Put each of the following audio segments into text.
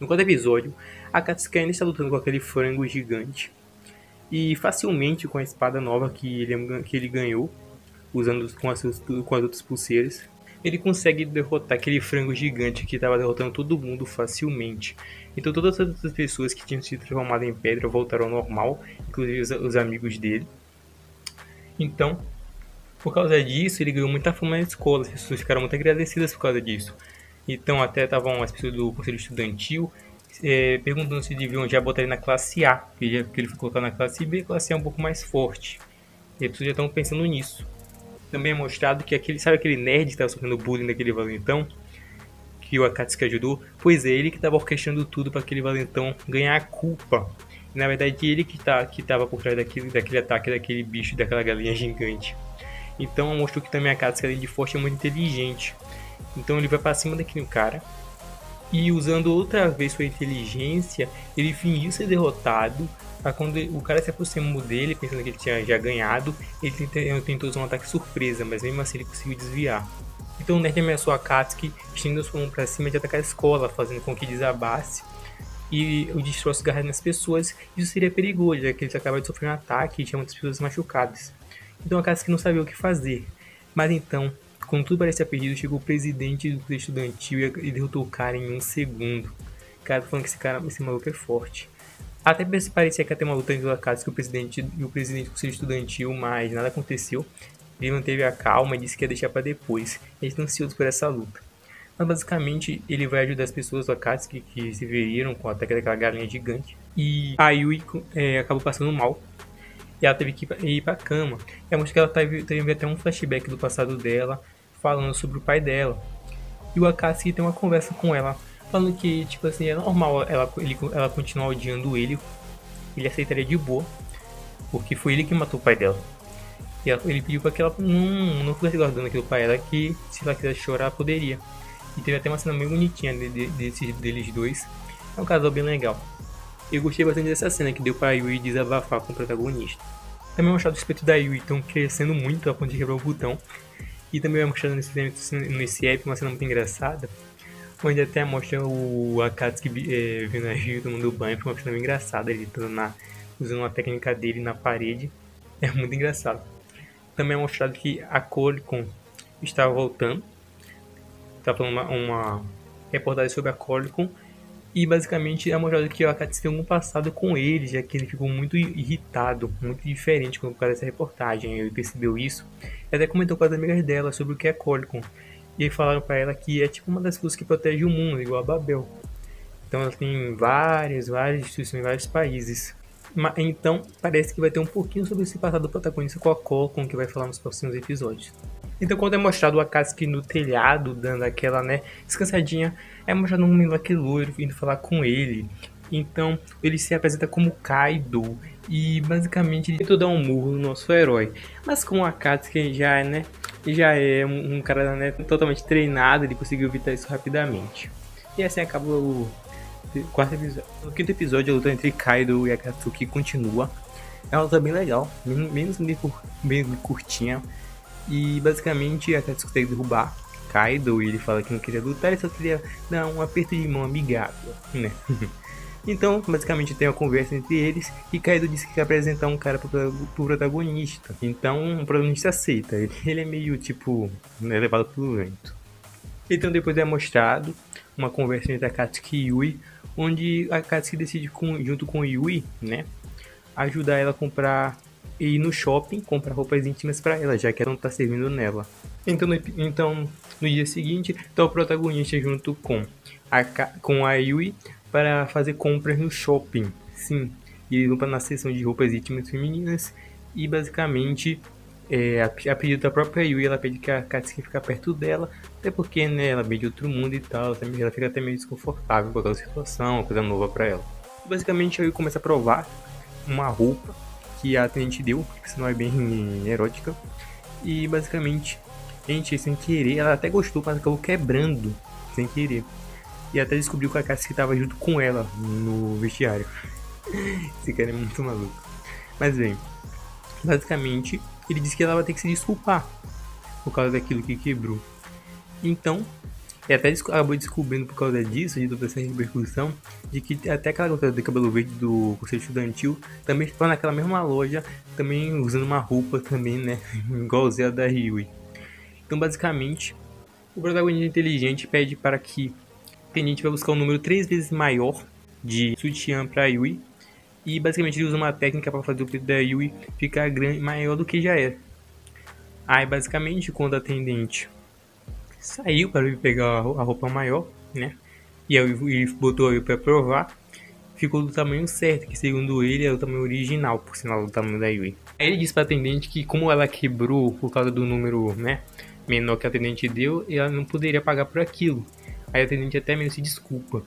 No quarto episódio, a Katsuki ainda está lutando com aquele frango gigante. E facilmente com a espada nova que ele ganhou, usando com as outras pulseiras, ele consegue derrotar aquele frango gigante que estava derrotando todo mundo facilmente. Então todas as outras pessoas que tinham se transformado em pedra voltaram ao normal, inclusive os amigos dele. Então, por causa disso, ele ganhou muita fama na escola, as pessoas ficaram muito agradecidas por causa disso. Então até estavam as pessoas do conselho estudantil perguntando se deviam já botar ele na classe A, porque ele foi colocado na classe B, a classe A é um pouco mais forte. E as pessoas já estão pensando nisso. Também é mostrado que aquele nerd que estava sofrendo bullying daquele valentão, que o Akatsuki ajudou, pois é ele que estava orquestrando tudo para aquele valentão ganhar a culpa. E, na verdade, ele que estava por trás daquele ataque daquele bicho, daquela galinha gigante. Então mostrou que também a Akatsuki, além de forte, é muito inteligente. Então ele vai para cima daquele cara. E usando outra vez sua inteligência, ele fingiu ser derrotado. Quando o cara se aproximou dele, pensando que ele tinha já ganhado, ele tentou usar um ataque surpresa, mas mesmo assim ele conseguiu desviar. Então o nerd ameaçou a Katsuki, estendendo sua mão para cima de atacar a escola, fazendo com que desabasse e o destroço garra nas pessoas. Isso seria perigoso, já que eles acabaram de sofrer um ataque e tinha muitas pessoas machucadas. Então a Katsuki não sabia o que fazer. Mas então, quando tudo parecia perdido, chegou o presidente do clube estudantil e derrotou o cara em um segundo. O cara falando que esse maluco é forte. Até parecia que ia ter uma luta entre o Akatsuki e o presidente do conselho estudantil, mas nada aconteceu. Ele manteve a calma e disse que ia deixar para depois. Eles estão ansiosos por essa luta. Mas basicamente ele vai ajudar as pessoas do Akatsuki que se feriram com o ataque daquela galinha gigante. E a Yui acabou passando mal. E ela teve que ir pra cama. E mostra que ela teve até um flashback do passado dela, falando sobre o pai dela. E o Akatsuki tem uma conversa com ela, falando que, tipo assim, é normal ela continuar odiando ele. Ele aceitaria de boa, porque foi ele que matou o pai dela. E ele pediu pra que ela não ficasse guardando aquilo pra ela, que se ela quisesse chorar, poderia. E teve até uma cena meio bonitinha deles dois. É um casal bem legal. Eu gostei bastante dessa cena que deu pra Yui desabafar com o protagonista. Também é mostrado o respeito da Yui, estão crescendo muito a ponto de quebrar o botão. E também é mostrado nesse app uma cena muito engraçada, onde até mostra o Akatsuki vendo a Yui tomando banho, foi uma cena bem engraçada, ele usando uma técnica dele na parede. É muito engraçado. Também é mostrado que a Colicon estava voltando. Está falando uma reportagem sobre a Colicon. E basicamente é mostrado que o Akatsuki tem algum passado com ele, já que ele ficou muito irritado, muito diferente quando aparece essa reportagem. Ele percebeu isso e até comentou com as amigas dela sobre o que é Colicon. E falaram para ela que é tipo uma das forças que protege o mundo, igual a Babel. Então ela tem várias instituições em vários países. Então parece que vai ter um pouquinho sobre esse passado do protagonista com a Colicon, que vai falar nos próximos episódios. Então quando é mostrado o Akatsuki no telhado, dando aquela, descansadinha, é mostrado um moleque loiro vindo falar com ele. Então ele se apresenta como Kaido e basicamente ele tentou dar um murro no nosso herói. Mas como o Akatsuki já é um cara, totalmente treinado, ele conseguiu evitar isso rapidamente. E assim acaba o quarto episódio. No quinto episódio, a luta entre Kaido e Akatsuki continua. É uma luta bem legal, bem curtinha. E basicamente a Akatsuki consegue derrubar Kaido e ele fala que não queria lutar, ele só queria dar um aperto de mão amigável, né? Então, basicamente tem uma conversa entre eles e Kaido disse que quer apresentar um cara pro protagonista. Então o protagonista aceita, ele é meio tipo, levado pelo vento. Então depois é mostrado uma conversa entre Akatsuki e Yui, onde a Akatsuki decide junto com Yui, ajudar ela a comprar e ir no shopping comprar roupas íntimas para ela, já que ela não tá servindo nela. Então no dia seguinte, tá o protagonista junto com a Yui para fazer compras no shopping. Sim, e eles vão na seção de roupas íntimas femininas e basicamente a pedido da própria Yui, ela pede que a Katsuki fique perto dela, até porque ela veio de outro mundo e tal, ela fica até meio desconfortável com aquela situação, uma coisa nova para ela. Basicamente a Yui começa a provar uma roupa que a atendente deu, que senão é bem erótica. E basicamente, sem querer, ela até gostou, mas acabou quebrando, sem querer. E até descobriu que a Katsuki estava junto com ela no vestiário. Esse cara é muito maluco. Mas bem, basicamente, ele disse que ela vai ter que se desculpar por causa daquilo que quebrou. Então, E até acabou descobrindo por causa disso, de toda essa repercussão, de que até aquela garota de cabelo verde do Conselho Estudantil também estava naquela mesma loja, também usando uma roupa também, né, igualzinha da Yui. Então, basicamente, o protagonista inteligente pede para que o tenente vá buscar um número 3 vezes maior de sutiã para Yui, e basicamente ele usa uma técnica para fazer o peito da Yui ficar grande, maior do que já é. Aí, basicamente, quando a atendente saiu para ir pegar a roupa maior, né? E aí ele botou aí para provar, ficou do tamanho certo, que segundo ele é o tamanho original, por sinal do tamanho da Yui. Aí ele disse para a atendente que como ela quebrou por causa do número, né, menor que a atendente deu, ela não poderia pagar por aquilo. Aí a atendente até mesmo se desculpa.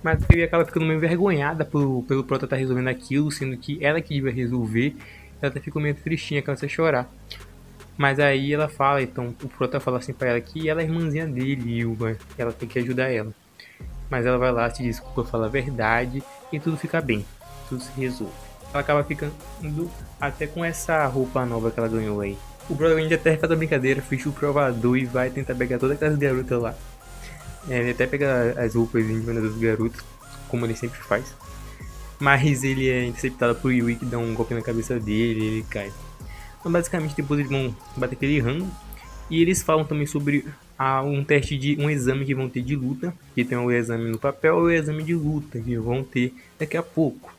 Mas ele acaba ficando meio envergonhada pelo Prota estar resolvendo aquilo, sendo que ela que devia resolver. Ela até ficou meio tristinha, começa a chorar. Mas aí ela fala, então o Prota fala assim pra ela que ela é irmãzinha dele, Yuba, ela tem que ajudar ela. Mas ela vai lá, se desculpa, fala a verdade e tudo fica bem, tudo se resolve. Ela acaba ficando até com essa roupa nova que ela ganhou aí. O protagonista até faz a brincadeira, fecha o provador e vai tentar pegar todas aquelas garotas lá. Ele até pega as roupas íntimas dos garotos, como ele sempre faz. Mas ele é interceptado por Yui, que dá um golpe na cabeça dele e ele cai. Então, basicamente, depois eles vão bater aquele rango. E eles falam também sobre um teste de um exame que vão ter de luta. Que tem o exame no papel e o exame de luta que vão ter daqui a pouco.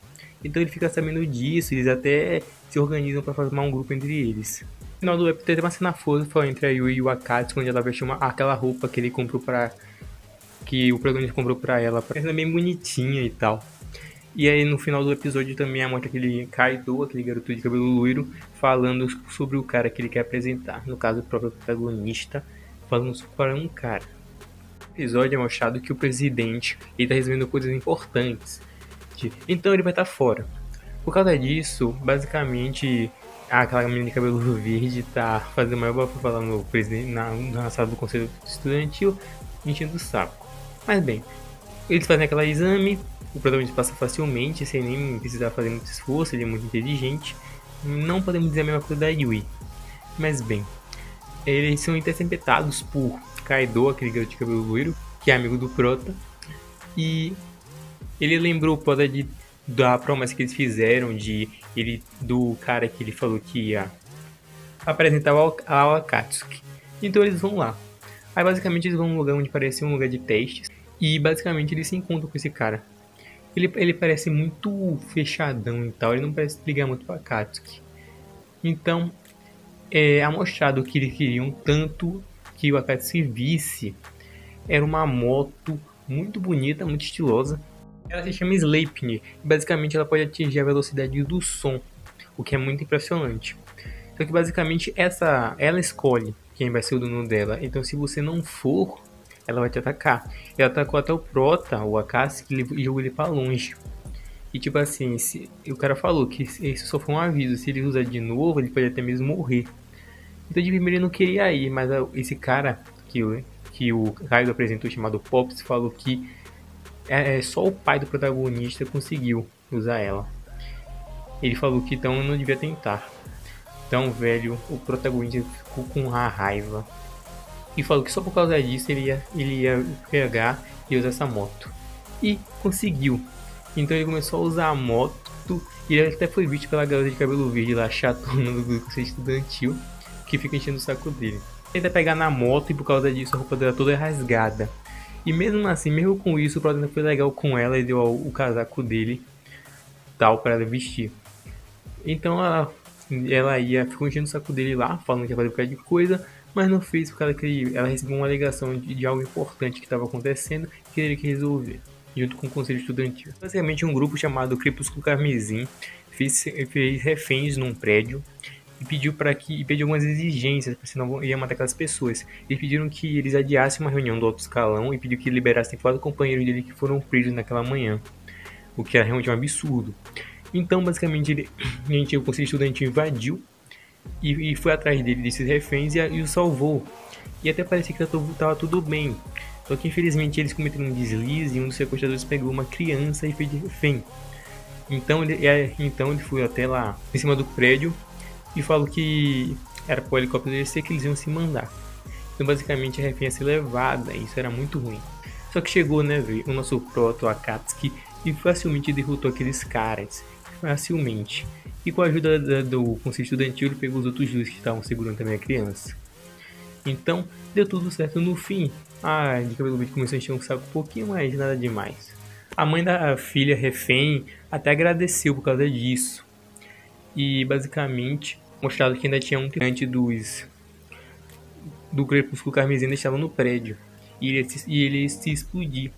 Então ele fica sabendo disso, eles até se organizam para formar um grupo entre eles. No final do episódio tem uma cena fofa entre a Yui e o Akatsuki, onde ela vestiu aquela roupa que ele comprou para que o protagonista comprou pra ela, ela é bem bonitinha e tal. E aí no final do episódio também mostra aquele Kaido, aquele garoto de cabelo loiro, falando sobre o cara que ele quer apresentar. No caso, o próprio protagonista falando para um cara. No episódio é mostrado que o presidente ele tá resolvendo coisas importantes. Então ele vai estar fora. Por causa disso, basicamente, aquela menina de cabelo verde tá fazendo maior bafafá lá no presidente, na sala do conselho estudantil, enchendo o saco. Mas bem, eles fazem aquele exame, o protagonista passa facilmente, sem nem precisar fazer muito esforço, ele é muito inteligente. Não podemos dizer a mesma coisa da Yui. Mas bem, eles são interceptados por Kaido, aquele garoto de cabelo loiro, que é amigo do Prota. E ele lembrou o Prota da promessa que eles fizeram do cara que ele falou que ia apresentar ao Akatsuki. Então eles vão lá. Aí basicamente eles vão num lugar onde parece um lugar de testes. E basicamente eles se encontram com esse cara. Ele parece muito fechadão e tal. Ele não parece ligar muito pra Akatsuki. Então é mostrado que eles queriam tanto que o Akatsuki visse. Era uma moto muito bonita, muito estilosa. Ela se chama Sleipnir. Basicamente ela pode atingir a velocidade do som. O que é muito impressionante. Só que basicamente ela escolhe quem vai ser o dono dela. Então se você não for, ela vai te atacar. Ela atacou até o Prota, o Akatsuki, e jogou ele pra longe. E tipo assim, o cara falou que isso só foi um aviso. Se ele usar de novo, ele pode até mesmo morrer. Então de primeiro ele não queria ir, mas esse cara que o Kaido apresentou, chamado Pops, falou que só o pai do protagonista conseguiu usar ela. Ele falou que então não devia tentar. Então, velho, o protagonista ficou com a raiva. E falou que só por causa disso ele ia pegar e usar essa moto. E conseguiu. Então ele começou a usar a moto. E ele até foi visto pela garota de cabelo verde lá, chatona do conselho estudantil, que fica enchendo o saco dele. Ele tenta pegar na moto e por causa disso a roupa dela toda é rasgada. E mesmo assim, mesmo com isso, o protagonista foi legal com ela e deu o casaco dele tal para ela vestir. Então ela ficou enchendo o saco dele lá, falando que ia fazer um bocado de coisa, mas não fez por causa que ela recebeu uma alegação de algo importante que estava acontecendo que ele queria resolver, junto com o conselho estudantil. Basicamente um grupo chamado Crepúsculo Carmesim fez reféns num prédio e pediu algumas exigências, porque senão ia matar aquelas pessoas. Eles pediram que eles adiassem uma reunião do alto escalão e pediu que liberassem 4 companheiros dele que foram presos naquela manhã, o que era realmente um absurdo. Então, basicamente, o conselho estudantil invadiu e foi atrás dele, desses reféns, e o salvou. E até parecia que estava tudo bem. Só que, infelizmente, eles cometeram um deslize e um dos sequestradores pegou uma criança e fez de refém. Então ele foi até lá em cima do prédio e falou que era para o helicóptero descer que eles iam se mandar. Então basicamente a refém ia ser levada, e isso era muito ruim. Só que chegou, né, velho, o nosso proto Akatsuki e facilmente derrotou aqueles caras. Facilmente. E com a ajuda do conselho estudantil, ele pegou os outros dois que estavam segurando também a criança. Então, deu tudo certo no fim. A de cabelo verde começou a encher um saco um pouquinho, mas nada demais. A mãe da filha refém até agradeceu por causa disso. E basicamente mostrado que ainda tinha um cliente do Crepúsculo Carmesim ainda estava no prédio. E ele ia se explodir.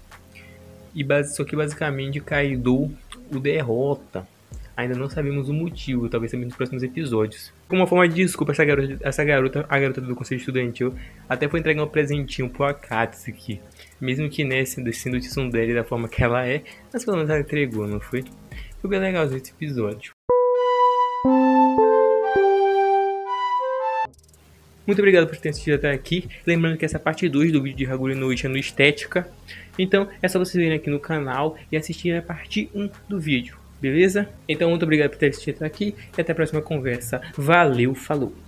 Só que basicamente Kaido o derrota. Ainda não sabemos o motivo, talvez também nos próximos episódios. Como uma forma de desculpa, a garota do conselho estudantil, até foi entregar um presentinho pro Akatsuki. Mesmo que né, sendo o tsundere da forma que ela é, mas pelo menos ela entregou, não foi? Foi bem legal esse episódio. Muito obrigado por ter assistido até aqui. Lembrando que essa é a parte 2 do vídeo de Hagure no Ichi no Estética. Então é só vocês virem aqui no canal e assistirem a parte 1 do vídeo. Beleza? Então muito obrigado por ter assistido até aqui e até a próxima conversa. Valeu, falou!